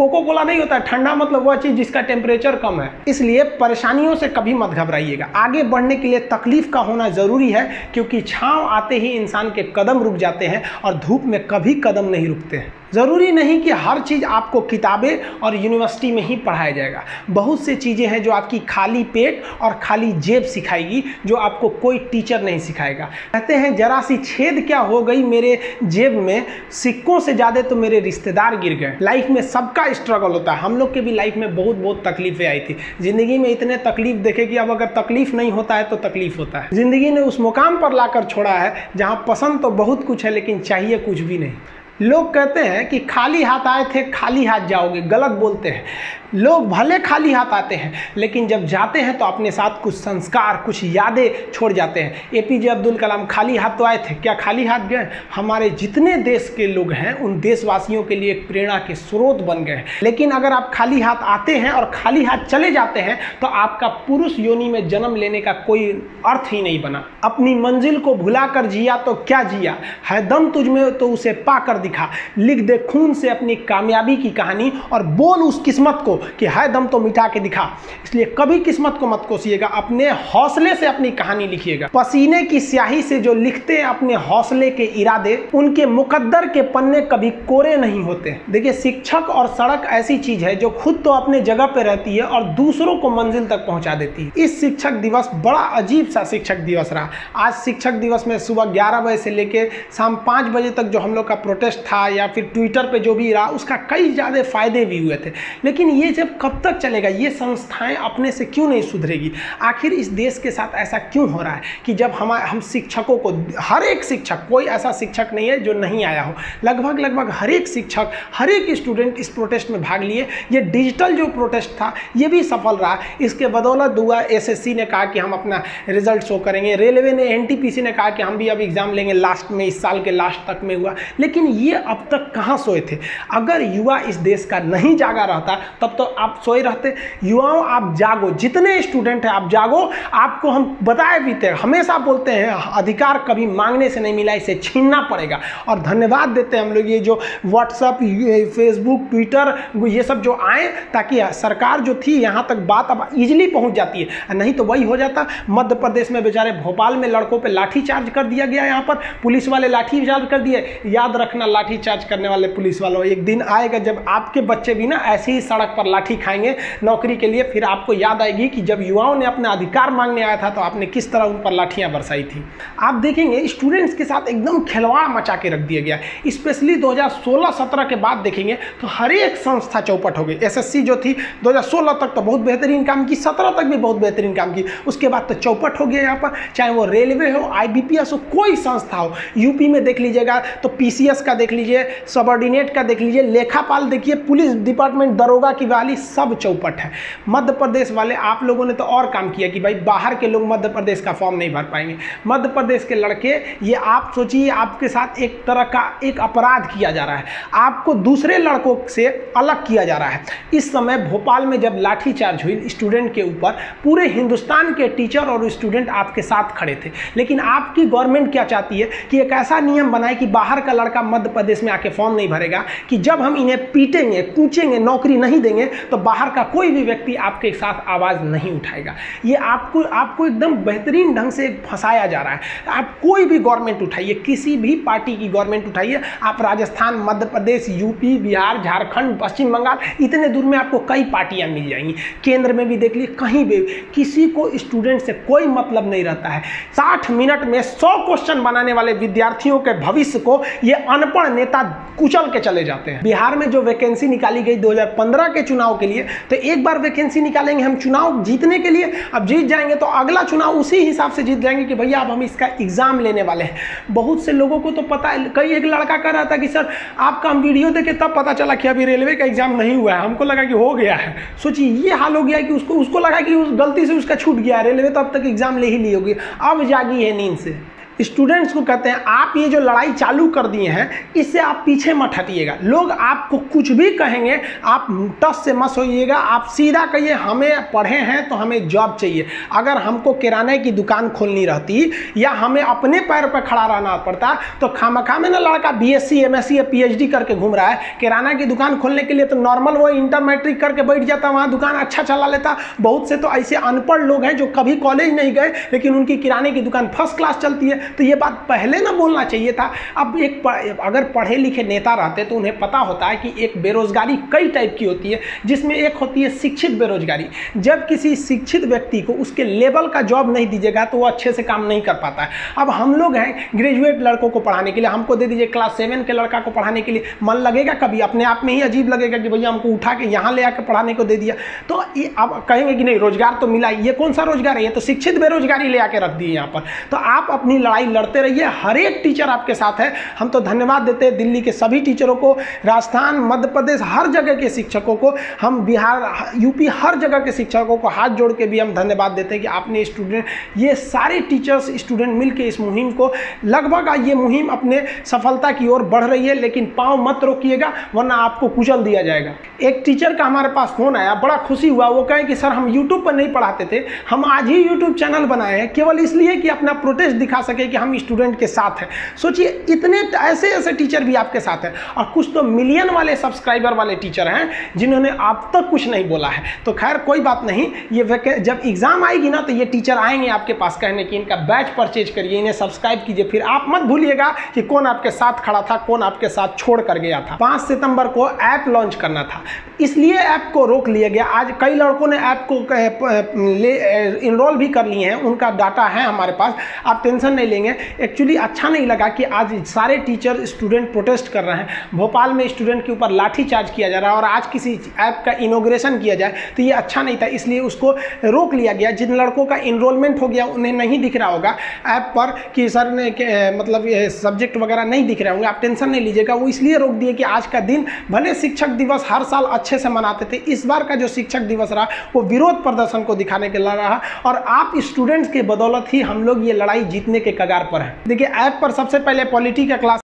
Cocoa Cola नहीं होता है, ठंडा मतलब वह चीज़ जिसका टेम्परेचर कम है। इसलिए परेशानियों से कभी मत घबराइएगा। आगे बढ़ने के लिए तकलीफ का होना ज़रूरी है, क्योंकि छाँव आते ही इंसान के कदम रुक जाते हैं और धूप में कभी कदम नहीं रुकते हैं। ज़रूरी नहीं कि हर चीज़ आपको किताबें और यूनिवर्सिटी में ही पढ़ाया जाएगा। बहुत से चीज़ें हैं जो आपकी खाली पेट और खाली जेब सिखाएगी, जो आपको कोई टीचर नहीं सिखाएगा। कहते हैं जरा सी छेद क्या हो गई मेरे जेब में, सिक्कों से ज़्यादा तो मेरे रिश्तेदार गिर गए। लाइफ में सबका स्ट्रगल होता है। हम लोग के भी लाइफ में बहुत तकलीफें आई थी। ज़िंदगी में इतने तकलीफ देखे कि अब अगर तकलीफ नहीं होता है तो तकलीफ होता है। ज़िंदगी ने उस मुकाम पर लाकर छोड़ा है जहाँ पसंद तो बहुत कुछ है लेकिन चाहिए कुछ भी नहीं। लोग कहते हैं कि खाली हाथ आए थे खाली हाथ जाओगे, गलत बोलते हैं। लोग भले खाली हाथ आते हैं लेकिन जब जाते हैं तो अपने साथ कुछ संस्कार, कुछ यादें छोड़ जाते हैं। एपीजे अब्दुल कलाम खाली हाथ तो आए थे, क्या खाली हाथ गए? हमारे जितने देश के लोग हैं उन देशवासियों के लिए एक प्रेरणा के स्रोत बन गए हैं। लेकिन अगर आप खाली हाथ आते हैं और खाली हाथ चले जाते हैं तो आपका पुरुष योनि में जन्म लेने का कोई अर्थ ही नहीं बना। अपनी मंजिल को भुलाकर जिया तो क्या जिया, है दम तुझ में तो उसे पाकर दिखा। लिख दे खून से अपनी कामयाबी की कहानी और बोल उस किस्मत को कि है दम तो मिटा के दिखा। इसलिए कभी किस्मत को मत कोसिएगा, अपने हौसले से अपनी कहानी लिखिएगा। पसीने की स्याही से जो लिखते हैं अपने हौसले के इरादे, उनके मुकद्दर के पन्ने कभी कोरे नहीं होते। देखिए, शिक्षक और सड़क ऐसी चीज है जो खुद तो अपने जगह पे रहती है और दूसरों को मंजिल तक पहुंचा देती है। इस शिक्षक दिवस बड़ा अजीब सा शिक्षक दिवस रहा। आज शिक्षक दिवस में सुबह 11 बजे से लेकर शाम 5 बजे तक जो हम लोग का प्रोटेस्ट था या फिर ट्विटर पे जो भी रहा, उसका कई ज़्यादा फायदे भी हुए थे। लेकिन ये जब कब तक चलेगा? ये संस्थाएं अपने से क्यों नहीं सुधरेगी? आखिर इस देश के साथ ऐसा क्यों हो रहा है कि जब हम शिक्षकों को, हर एक शिक्षक, कोई ऐसा शिक्षक नहीं है जो नहीं आया हो, लगभग हर एक शिक्षक, हर एक स्टूडेंट इस प्रोटेस्ट में भाग लिए। ये डिजिटल जो प्रोटेस्ट था ये भी सफल रहा। इसके बदौलत हुआ, एसएससी ने कहा कि हम अपना रिजल्ट शो करेंगे, रेलवे ने, एनटीपीसी ने कहा कि हम भी अब एग्जाम लेंगे लास्ट में, इस साल के लास्ट तक में हुआ। लेकिन ये अब तक कहाँ सोए थे? अगर युवा इस देश का नहीं जागा रहता तब तो आप सोए रहते। युवाओं, आप जागो, जितने स्टूडेंट हैं आप जागो। आपको हम बताए भी थे, हमेशा बोलते हैं अधिकार कभी मांगने से नहीं मिला, इसे छीनना पड़ेगा। और धन्यवाद देते हैं हम लोग ये जो व्हाट्सएप, फेसबुक, ट्विटर ये सब जो आए, ताकि सरकार जो थी यहाँ तक बात अब इजीली पहुँच जाती है। नहीं तो वही हो जाता। मध्य प्रदेश में बेचारे भोपाल में लड़कों पर लाठी चार्ज कर दिया गया, यहाँ पर पुलिस वाले लाठी चार्ज कर दिए। याद रखना, लाठी चार्ज करने वाले पुलिस वालों, एक दिन आएगा जब आपके बच्चे भी ना ऐसे ही सड़क पर लाठी खाएंगे नौकरी के लिए। फिर आपको याद आएगी कि जब युवाओं ने अपना अधिकार मांगने आया था तो आपने किस तरह उन पर लाठियां बरसाई थी। आप देखेंगे स्टूडेंट्स के साथ एकदम खिलवाड़ मचा के रख दिया गया। स्पेशली 2016-17 के बाद देखेंगे तो हर एक संस्था चौपट हो गई। एसएससी जो थी 2016 तक तो बहुत बेहतरीन काम की, 17 तक भी बहुत बेहतरीन काम की, उसके बाद तो चौपट हो गया यहाँ पर। चाहे वो रेलवे हो, आईबीपीएस हो, कोई संस्था हो। यूपी में देख लीजिएगा तो पीसीएस का देख लीजिए, सबऑर्डिनेट का देख लीजिए, लेखापाल देखिए, पुलिस डिपार्टमेंट, दरोगा की बहाली, सब चौपट है। मध्य प्रदेश वाले आप लोगों ने तो और काम किया कि भाई बाहर के लोग मध्य प्रदेश का फॉर्म नहीं भर पाएंगे। मध्य प्रदेश के लड़के, ये आप सोचिए आपके साथ एक तरह का एक अपराध किया जा रहा है, आपको दूसरे लड़कों से अलग किया जा रहा है। इस समय भोपाल में जब लाठीचार्ज हुई स्टूडेंट के ऊपर, पूरे हिंदुस्तान के टीचर और स्टूडेंट आपके साथ खड़े थे। लेकिन आपकी गवर्नमेंट क्या चाहती है कि एक ऐसा नियम बनाए कि बाहर का लड़का मध्य प्रदेश में आके फॉर्म नहीं भरेगा, कि जब हम इन्हें पीटेंगे, कूचेंगे, नौकरी नहीं देंगे तो बाहर का कोई भी व्यक्ति आपके साथ आवाज नहीं उठाएगा। ये आपको एकदम बेहतरीन ढंग से फंसाया जा रहा है। आप कोई भी गवर्नमेंट उठाइए, किसी भी पार्टी की गवर्नमेंट उठाइए, आप राजस्थान, मध्य प्रदेश, यूपी, बिहार, झारखंड, पश्चिम बंगाल, इतने दूर में आपको कई पार्टियां मिल जाएंगी। केंद्र में भी देख लीजिए, कहीं भी किसी को स्टूडेंट से कोई मतलब नहीं रहता है। 60 मिनट में 100 क्वेश्चन बनाने वाले विद्यार्थियों के भविष्य को ये अनपढ़ नेता कुचल के चले जाते हैं। बिहार में जो वैकेंसी निकाली गई 2015 के चुनाव के लिए, तो एक बार वैकेंसी निकालेंगे हम चुनाव जीतने के लिए, अब जीत जाएंगे तो अगला चुनाव उसी हिसाब से जीत जाएंगे कि भैया अब हम इसका एग्जाम लेने वाले हैं। बहुत से लोगों को तो पता है, कई एक लड़का कह रहा था कि सर आपका हम वीडियो देखे तब पता चला कि अभी रेलवे का एग्जाम नहीं हुआ है, हमको लगा कि हो गया है। सोचिए ये हाल हो गया कि उसको लगा कि गलती से उसका छूट गया है, रेलवे तो अब तक एग्जाम ले ही ली होगी, अब जागी है नींद से। स्टूडेंट्स को कहते हैं आप ये जो लड़ाई चालू कर दिए हैं इससे आप पीछे मत हटिएगा। लोग आपको कुछ भी कहेंगे आप टस से मत होइएगा, आप सीधा कहिए हमें पढ़े हैं तो हमें जॉब चाहिए। अगर हमको किराने की दुकान खोलनी रहती या हमें अपने पैर पर खड़ा रहना पड़ता तो खामखा में ना लड़का बीएससी एमएससी या पीएचडी करके घूम रहा है। किराना की दुकान खोलने के लिए तो नॉर्मल वो इंटर मैट्रिक करके बैठ जाता, वहाँ दुकान अच्छा चला लेता। बहुत से तो ऐसे अनपढ़ लोग हैं जो कभी कॉलेज नहीं गए लेकिन उनकी किराने की दुकान फर्स्ट क्लास चलती है। तो ये बात पहले ना बोलना चाहिए था। अब अगर पढ़े लिखे नेता रहते तो उन्हें पता होता है कि एक बेरोजगारी कई टाइप की होती है, जिसमें एक होती है शिक्षित बेरोजगारी। जब किसी शिक्षित व्यक्ति को उसके लेवल का जॉब नहीं दीजिएगा तो वो अच्छे से काम नहीं कर पाता है। अब हम लोग हैं ग्रेजुएट लड़कों को पढ़ाने के लिए, हमको दे दीजिए क्लास 7 के लड़का को पढ़ाने के लिए, मन लगेगा कभी? अपने आप में ही अजीब लगेगा कि भैया हमको उठा के यहाँ ले आकर पढ़ाने को दे दिया। तो ये अब कहेंगे कि नहीं रोजगार तो मिला, ये कौन सा रोजगार है, ये तो शिक्षित बेरोजगारी ले आके रख दी यहाँ पर। तो आप अपनी लड़ाई लड़ते रहिए, हर एक टीचर आपके साथ है। हम तो धन्यवाद देते हैं दिल्ली के सभी टीचरों को, राजस्थान मध्य प्रदेश हर जगह के शिक्षकों को, हम बिहार यूपी हर जगह के शिक्षकों को हाथ जोड़ के भी हम धन्यवाद देते हैं कि आपने स्टूडेंट ये सारे टीचर्स स्टूडेंट मिलकर इस मुहिम को लगभग ये मुहिम अपने सफलता की ओर बढ़ रही है। लेकिन पाँव मत रोकिएगा वरना आपको कुचल दिया जाएगा। एक टीचर का हमारे पास फोन आया, बड़ा खुशी हुआ। वो कहे कि सर हम यूट्यूब पर नहीं पढ़ाते थे, हम आज ही यूट्यूब चैनल बनाए हैं केवल इसलिए कि अपना प्रोटेस्ट दिखा सके कि हम स्टूडेंट के साथ हैं। सोचिए इतने ऐसे टीचर भी आपके साथ हैं, और कुछ तो मिलियन वाले सब्सक्राइबर वाले टीचर हैं जिन्होंने अब तक कुछ नहीं बोला है। तो खैर कोई बात नहीं, ये जब एग्जाम आएगी ना तो ये टीचर आएंगे आपके पास कहने की इनका बैच परचेज करिए, इन्हें सब्सक्राइब कीजिए। फिर आप मत भूलिएगा कि कौन आपके साथ खड़ा था, कौन आपके साथ छोड़ कर गया था। 5 सितंबर को ऐप लॉन्च करना था, इसलिए ऐप को रोक लिया गया। आज कई लड़कों ने ऐप को इनरोल भी कर लिए हैं, उनका डाटा है हमारे पास, आप टेंशन नहीं लेंगे। एक्चुअली अच्छा नहीं लगा कि आज सारे टीचर स्टूडेंट प्रोटेस्ट कर रहे हैं। भोपाल में स्टूडेंट के ऊपर लाठी चार्ज किया जा रहा है और आज किसी ऐप का इनोग्रेशन किया जाए तो ये अच्छा नहीं था, इसलिए उसको रोक लिया गया। जिन लड़कों का इनरोलमेंट हो गया उन्हें नहीं दिख रहा होगा ऐप पर कि सर ने मतलब ये सब्जेक्ट वगैरह नहीं दिख रहे होंगे, आप टेंशन नहीं लीजिएगा। वो इसलिए रोक दिए कि आज का दिन भले शिक्षक दिवस हर साल अच्छे से मनाते थे, इस बार का जो शिक्षक दिवस रहा वो विरोध प्रदर्शन को दिखाने के लिए रहा, और आप स्टूडेंट्स के बदौलत ही हम लोग ये लड़ाई जीतने के कगार पर हैं। देखिए ऐप पर सबसे पहले पॉलिटी का क्लास